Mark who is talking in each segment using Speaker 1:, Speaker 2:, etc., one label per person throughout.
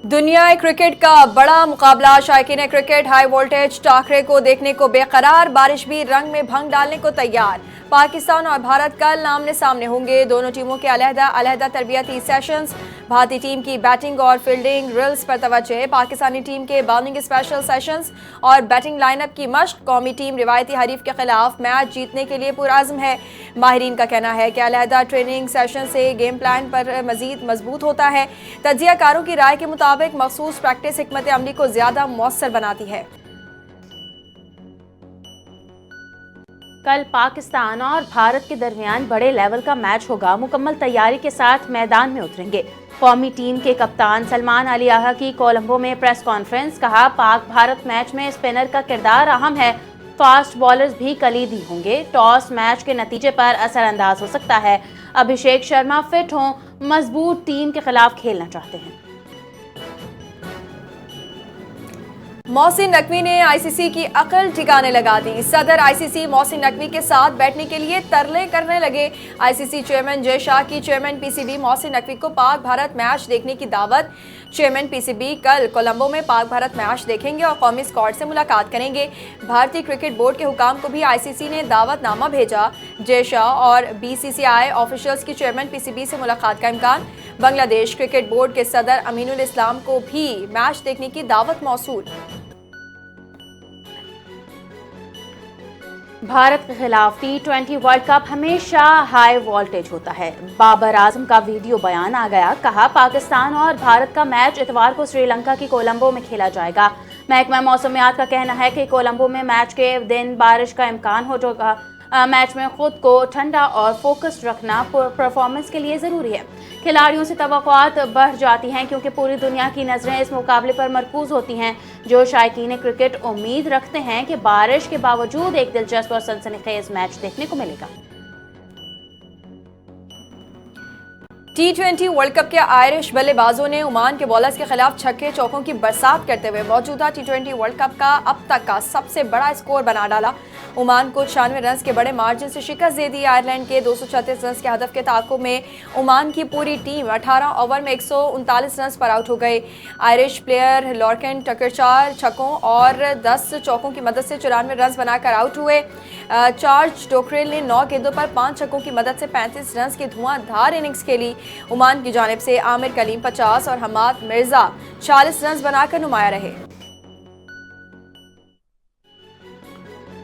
Speaker 1: دنیا کرکٹ کا بڑا مقابلہ، شائقین کرکٹ ہائی وولٹیج ٹاکرے کو دیکھنے کو بےقرار، بارش بھی رنگ میں بھنگ ڈالنے کو تیار۔ پاکستان اور بھارت کل آمنے سامنے ہوں گے، دونوں ٹیموں کے علیحدہ علیحدہ تربیتی سیشنز۔ بھارتی ٹیم کی بیٹنگ اور فیلڈنگ ڈرلز پر توجہ، پاکستانی ٹیم کے بالنگ اسپیشل سیشنز اور بیٹنگ لائن اپ کی مشق۔ قومی ٹیم روایتی حریف کے خلاف میچ جیتنے کے لیے پرعزم ہے۔ ماہرین کا کہنا ہے کہ علیحدہ ٹریننگ سیشن سے گیم پلان پر مزید مضبوط ہوتا ہے۔ تجزیہ کاروں کی رائے کے مطابق مخصوص پریکٹس حکمت عملی کو زیادہ مؤثر بناتی ہے۔
Speaker 2: کل پاکستان اور بھارت کے درمیان بڑے لیول کا میچ ہوگا، مکمل تیاری کے ساتھ میدان میں اتریں گے۔ قومی ٹیم کے کپتان سلمان علی آغا کی کولمبو میں پریس کانفرنس، کہا پاک بھارت میچ میں اسپنر کا کردار اہم ہے، فاسٹ بالرز بھی کلیدی ہوں گے، ٹاس میچ کے نتیجے پر اثر انداز ہو سکتا ہے، ابھیشیک شرما فٹ ہوں، مضبوط ٹیم کے خلاف کھیلنا چاہتے ہیں۔
Speaker 1: محسن نقوی نے آئی سی سی کی عقل ٹھکانے لگا دی، صدر آئی سی سی محسن نقوی کے ساتھ بیٹھنے کے لیے ترلے کرنے لگے۔ آئی سی سی چیئرمین جے شاہ کی chairman P C B Mohsin Naqvi کو پاک بھارت میچ دیکھنے کی دعوت۔ چیئرمین پی سی بی کل کولمبو میں پاک بھارت میچ دیکھیں گے اور قومی اسکواڈ سے ملاقات کریں گے۔ بھارتی کرکٹ بورڈ کے حکام کو بھی آئی سی سی نے دعوت نامہ بھیجا۔ جے شاہ اور بی سی سی آئی آفیشلز کی چیئرمین پی سی بی سے ملاقات کا امکان۔ بنگلہ دیش کرکٹ بورڈ کے صدر امین الاسلام کو بھی میچ دیکھنے کی دعوت موصول۔
Speaker 2: بھارت کے خلاف ٹی20 ورلڈ کپ ہمیشہ ہائی وولٹیج ہوتا ہے، بابر اعظم کا ویڈیو بیان آ گیا، کہا پاکستان اور بھارت کا میچ اتوار کو سری لنکا کی کولمبو میں کھیلا جائے گا۔ محکمہ موسمیات کا کہنا ہے کہ کولمبو میں میچ کے دن بارش کا امکان ہو ہوگا۔ میچ میں خود کو ٹھنڈا اور فوکسڈ رکھنا پرفارمنس کے لیے ضروری ہے۔ کھلاڑیوں سے توقعات بڑھ جاتی ہیں کیونکہ پوری دنیا کی نظریں اس مقابلے پر مرکوز ہوتی ہیں۔ جو شائقین کرکٹ امید رکھتے ہیں کہ بارش کے باوجود ایک دلچسپ اور سنسنی خیز میچ دیکھنے کو ملے گا۔
Speaker 1: ٹی20 ورلڈ کپ کے آئرش بلے بازوں نے عمان کے بالرز کے خلاف چھکے چوکوں کی برسات کرتے ہوئے موجودہ ٹی20 ورلڈ کپ کا اب تک کا سب سے بڑا اسکور بنا ڈالا۔ عمان کو 96 رنز کے بڑے مارجن سے شکست دے دی۔ آئرلینڈ کے 236 رنز کے ہدف کے تعاقب میں عمان کی پوری ٹیم 18 اوور میں 139 رنز پر آؤٹ ہو گئی۔ آئرش پلیئر لارکن ٹکر 4 چھکوں اور 10 چوکوں کی مدد سے 94 رنز بنا کر آؤٹ ہوئے۔ چارج ڈوکریل نے 9 گیندوں پر 5 چھکوں کی مدد سے 35 رنز کی دھواں دھار اننگز کھیلی۔ عمان کی جانب سے عامر کلیم 50 اور حماد مرزا 40 رنز بنا کر نمایاں رہے۔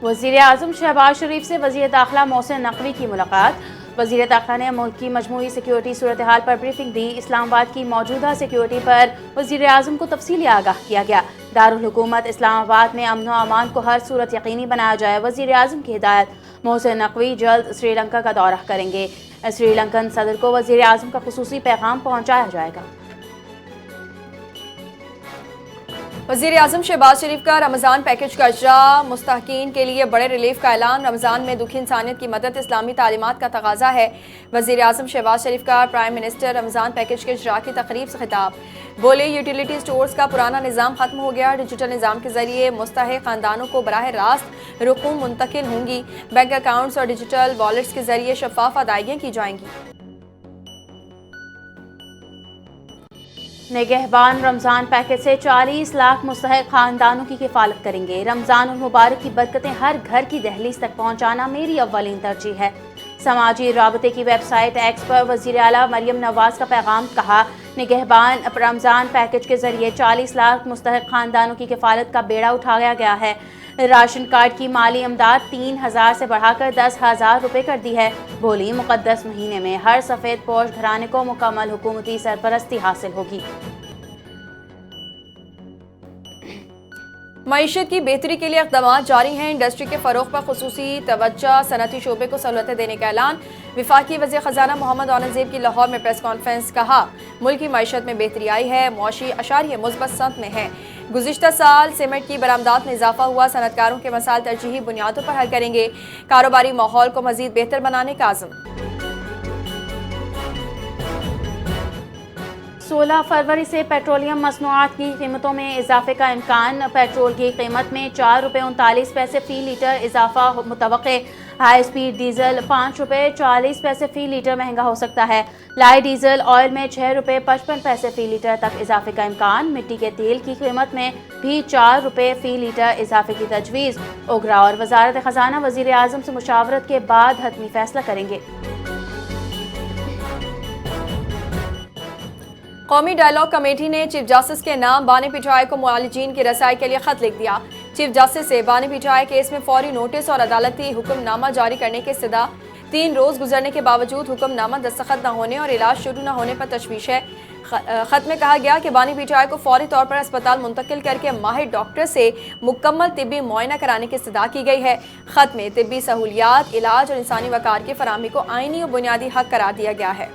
Speaker 2: وزیر اعظم شہباز شریف سے وزیر داخلہ محسن نقوی کی ملاقات۔ وزیر داخلہ نے ملک کی مجموعی سیکیورٹی صورتحال پر بریفنگ دی۔ اسلام آباد کی موجودہ سیکیورٹی پر وزیر اعظم کو تفصیلی آگاہ کیا گیا۔ دارالحکومت اسلام آباد میں امن و امان کو ہر صورت یقینی بنایا جائے، وزیر اعظم کی ہدایت۔ محسن نقوی جلد سری لنکا کا دورہ کریں گے، سری لنکن صدر کو وزیر اعظم کا خصوصی پیغام پہنچایا جائے گا۔
Speaker 1: وزیر اعظم شہباز شریف کا رمضان پیکج کا اجرا، مستحقین کے لیے بڑے ریلیف کا اعلان۔ رمضان میں دکھی انسانیت کی مدد اسلامی تعلیمات کا تقاضا ہے۔ وزیر اعظم شہباز شریف کا پرائم منسٹر رمضان پیکج کے اجرا کی تقریب سے خطاب، بولے یوٹیلیٹی سٹورز کا پرانا نظام ختم ہو گیا، ڈیجیٹل نظام کے ذریعے مستحق خاندانوں کو براہ راست رقوم منتقل ہوں گی، بینک اکاؤنٹس اور ڈیجیٹل والیٹس کے ذریعے شفاف ادائیگیاں کی جائیں گی۔
Speaker 2: نگہبان رمضان پیکج سے 40 لاکھ مستحق خاندانوں کی کفالت کریں گے۔ رمضان المبارک کی برکتیں ہر گھر کی دہلیز تک پہنچانا میری اولین ترجیح ہے۔ سماجی رابطے کی ویب سائٹ ایکس پر وزیر اعلیٰ مریم نواز کا پیغام، کہا نگہبان رمضان پیکج کے ذریعے 40 لاکھ مستحق خاندانوں کی کفالت کا بیڑا اٹھایا گیا ہے۔ راشن کارڈ کی مالی امداد 3000 سے بڑھا کر 10,000 روپے کر دی ہے۔ بولی مقدس مہینے میں ہر سفید پوش گھرانے کو مکمل حکومتی سرپرستی حاصل ہوگی۔
Speaker 1: معیشت کی بہتری کے لیے اقدامات جاری ہیں، انڈسٹری کے فروغ پر خصوصی توجہ، صنعتی شعبے کو سہولتیں دینے کا اعلان۔ وفاقی وزیر خزانہ محمد اورنگزیب کی لاہور میں پریس کانفرنس، کہا ملک کی معیشت میں بہتری آئی ہے، معاشی اشاریہ مثبت سمت میں ہے۔ گزشتہ سال سیمنٹ کی برآمدات میں اضافہ ہوا، صنعت کاروں کے مسائل ترجیحی بنیادوں پر حل کریں گے، کاروباری ماحول کو مزید بہتر بنانے کا عزم۔
Speaker 2: 16 فروری سے پیٹرولیم مصنوعات کی قیمتوں میں اضافے کا امکان، پیٹرول کی قیمت میں 4 روپے 39 پیسے فی لیٹر اضافہ متوقع۔ ہائی اسپیڈ ڈیزل 5 روپے 40 پیسے فی لیٹر مہنگا ہو سکتا ہے۔ لائٹ ڈیزل آئل میں 6 روپے 55 پیسے فی لیٹر تک اضافے کا امکان۔ مٹی کے تیل کی قیمت میں بھی 4 روپے فی لیٹر اضافے کی تجویز۔ اوگرا اور وزارت خزانہ وزیر اعظم سے مشاورت کے بعد حتمی فیصلہ کریں گے۔
Speaker 1: قومی ڈائیلاگ کمیٹی نے چیف جسٹس کے نام بانی پی ٹی آئی کو معالجین کی رسائی کے لیے خط لکھ دیا۔ چیف جسٹس سے بانی پی ٹی آئی کیس میں فوری نوٹس اور عدالتی حکم نامہ جاری کرنے کے استدعا۔ 3 روز گزرنے کے باوجود حکم نامہ دستخط نہ ہونے اور علاج شروع نہ ہونے پر تشویش ہے۔ خط میں کہا گیا کہ بانی پی ٹی آئی کو فوری طور پر اسپتال منتقل کر کے ماہر ڈاکٹر سے مکمل طبی معائنہ کرانے کی استدعا کی گئی ہے۔ خط میں طبی سہولیات، علاج اور انسانی وقار کی فراہمی کو آئینی اور بنیادی حق قرار دیا گیا ہے۔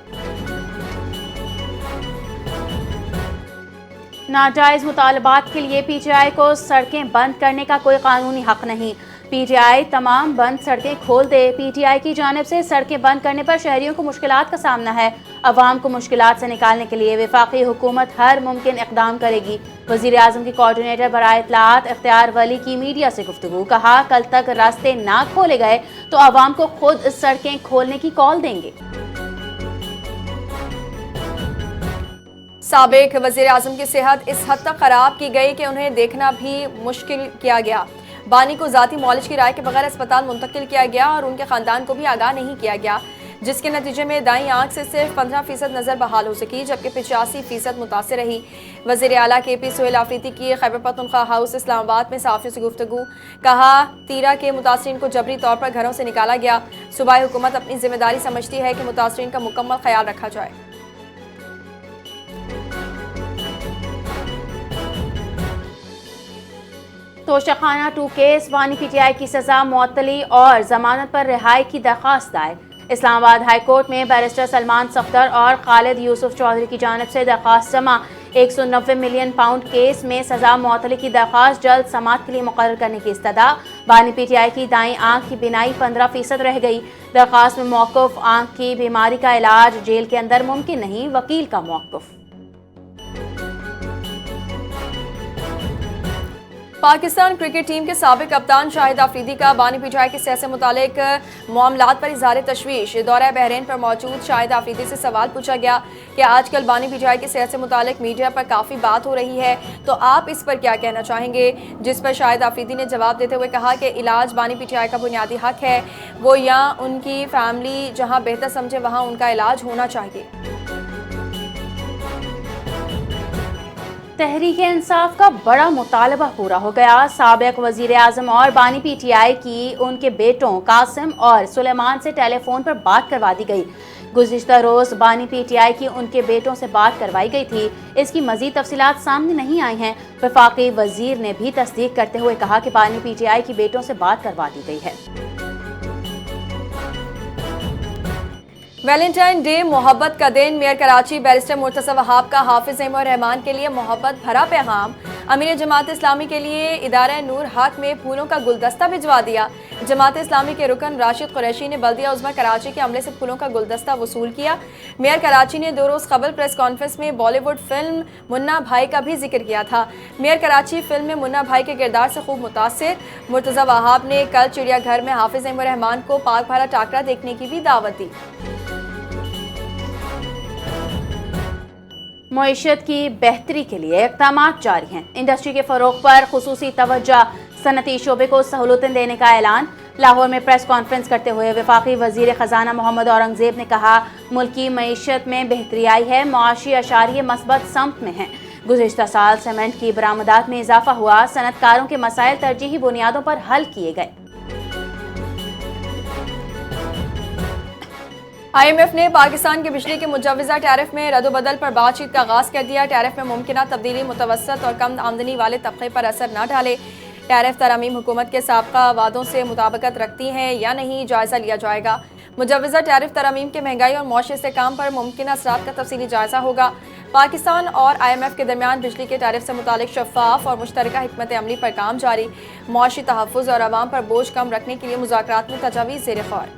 Speaker 2: ناجائز مطالبات کے لیے پی ٹی آئی کو سڑکیں بند کرنے کا کوئی قانونی حق نہیں۔ پی ٹی آئی تمام بند سڑکیں کھول دے۔ پی ٹی آئی کی جانب سے سڑکیں بند کرنے پر شہریوں کو مشکلات کا سامنا ہے۔ عوام کو مشکلات سے نکالنے کے لیے وفاقی حکومت ہر ممکن اقدام کرے گی۔ وزیر اعظم کی کوارڈینیٹر برائے اطلاعات اختیار ولی کی میڈیا سے گفتگو۔ کہا کل تک راستے نہ کھولے گئے تو عوام کو خود سڑکیں کھولنے کی کال دیں گے۔
Speaker 1: سابق وزیر اعظم کی صحت اس حد تک خراب کی گئی کہ انہیں دیکھنا بھی مشکل کیا گیا۔ بانی کو ذاتی معالج کی رائے کے بغیر اسپتال منتقل کیا گیا اور ان کے خاندان کو بھی آگاہ نہیں کیا گیا، جس کے نتیجے میں دائیں آنکھ سے صرف 15% نظر بحال ہو سکی جبکہ 85% متاثر رہی۔ وزیر اعلیٰ کے پی سہیل آفریدی کی خیبر پختونخوا ہاؤس اسلام آباد میں صحافیوں سے گفتگو۔ کہا تیرا کے متاثرین کو جبری طور پر گھروں سے نکالا گیا۔ صوبائی حکومت اپنی ذمہ داری سمجھتی ہے کہ متاثرین کا مکمل خیال رکھا جائے۔
Speaker 2: توشخانہ 2 کیس بانی پی ٹی آئی کی سزا معطلی اور ضمانت پر رہائی کی درخواست دائر۔ اسلام آباد ہائی کورٹ میں بیرسٹر سلمان صفدر اور خالد یوسف چودھری کی جانب سے درخواست جمع۔ 190 ملین پاؤنڈ کیس میں سزا معطلی کی درخواست جلد سماعت کے لیے مقرر کرنے کی استدعا۔ بانی پی ٹی آئی کی دائیں آنکھ کی بینائی 15% رہ گئی۔ درخواست میں موقف آنکھ کی بیماری کا علاج جیل کے اندر ممکن نہیں، وکیل کا موقف۔
Speaker 1: پاکستان کرکٹ ٹیم کے سابق کپتان شاہد آفریدی کا بانی پی ٹی آئی کی صحت سے متعلق معاملات پر اظہار تشویش۔ دورہ بحرین پر موجود شاہد آفریدی سے سوال پوچھا گیا کہ آج کل بانی پی ٹی آئی کی صحت سے متعلق میڈیا پر کافی بات ہو رہی ہے، تو آپ اس پر کیا کہنا چاہیں گے؟ جس پر شاہد آفریدی نے جواب دیتے ہوئے کہا کہ علاج بانی پی ٹی آئی کا بنیادی حق ہے، وہ یا ان کی فیملی جہاں بہتر سمجھے وہاں ان کا علاج ہونا چاہیے۔
Speaker 2: تحریک انصاف کا بڑا مطالبہ پورا ہو گیا۔ سابق وزیر اعظم اور بانی پی ٹی آئی کی ان کے بیٹوں قاسم اور سلیمان سے ٹیلی فون پر بات کروا دی گئی۔ گزشتہ روز بانی پی ٹی آئی کی ان کے بیٹوں سے بات کروائی گئی تھی۔ اس کی مزید تفصیلات سامنے نہیں آئی ہیں۔ وفاقی وزیر نے بھی تصدیق کرتے ہوئے کہا کہ بانی پی ٹی آئی کی بیٹوں سے بات کروا دی گئی ہے۔
Speaker 1: ویلنٹائن ڈے محبت کا دن، میئر کراچی بیرسٹر مرتضی وہاب کا حافظ احمد رحمان کے لیے محبت بھرا پیغام۔ امیر جماعت اسلامی کے لیے ادارہ نور حق میں پھولوں کا گلدستہ بھجوا دیا۔ جماعت اسلامی کے رکن راشد قریشی نے بلدیہ عظمی کراچی کے عملے سے پھولوں کا گلدستہ وصول کیا۔ میئر کراچی نے 2 روز قبل پریس کانفرنس میں بالی ووڈ فلم منا بھائی کا بھی ذکر کیا تھا۔ میئر کراچی فلم میں منا بھائی کے کردار سے خوب متاثر۔ مرتضی وہاب نے کل چڑیا گھر میں حافظ احمد رحمان کو پاک بھرا ٹاکرا دیکھنے کی بھی دعوت دی۔
Speaker 2: معیشت کی بہتری کے لیے اقدامات جاری ہیں۔ انڈسٹری کے فروغ پر خصوصی توجہ، صنعتی شعبے کو سہولتیں دینے کا اعلان۔ لاہور میں پریس کانفرنس کرتے ہوئے وفاقی وزیر خزانہ محمد اورنگزیب نے کہا ملکی معیشت میں بہتری آئی ہے، معاشی اشاریے مثبت سمت میں ہیں۔ گزشتہ سال سیمنٹ کی برآمدات میں اضافہ ہوا، صنعت کاروں کے مسائل ترجیحی بنیادوں پر حل کیے گئے۔
Speaker 1: آئی ایم ایف نے پاکستان کے بجلی کے مجوزہ ٹیرف میں رد و بدل پر بات چیت کا آغاز کر دیا۔ ٹیرف میں ممکنہ تبدیلی متوسط اور کم آمدنی والے طبقے پر اثر نہ ڈالے۔ ٹیرف ترامیم حکومت کے سابقہ وعدوں سے مطابقت رکھتی ہیں یا نہیں، جائزہ لیا جائے گا۔ مجوزہ ٹیرف ترامیم کے مہنگائی اور معاشی استحکام پر ممکنہ اثرات کا تفصیلی جائزہ ہوگا۔ پاکستان اور آئی ایم ایف کے درمیان بجلی کے ٹیرف سے متعلق شفاف اور مشترکہ حکمت عملی پر کام جاری۔ معاشی تحفظ اور عوام پر بوجھ کم رکھنے کے لیے مذاکرات میں تجاویز زیر غور۔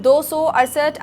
Speaker 1: 268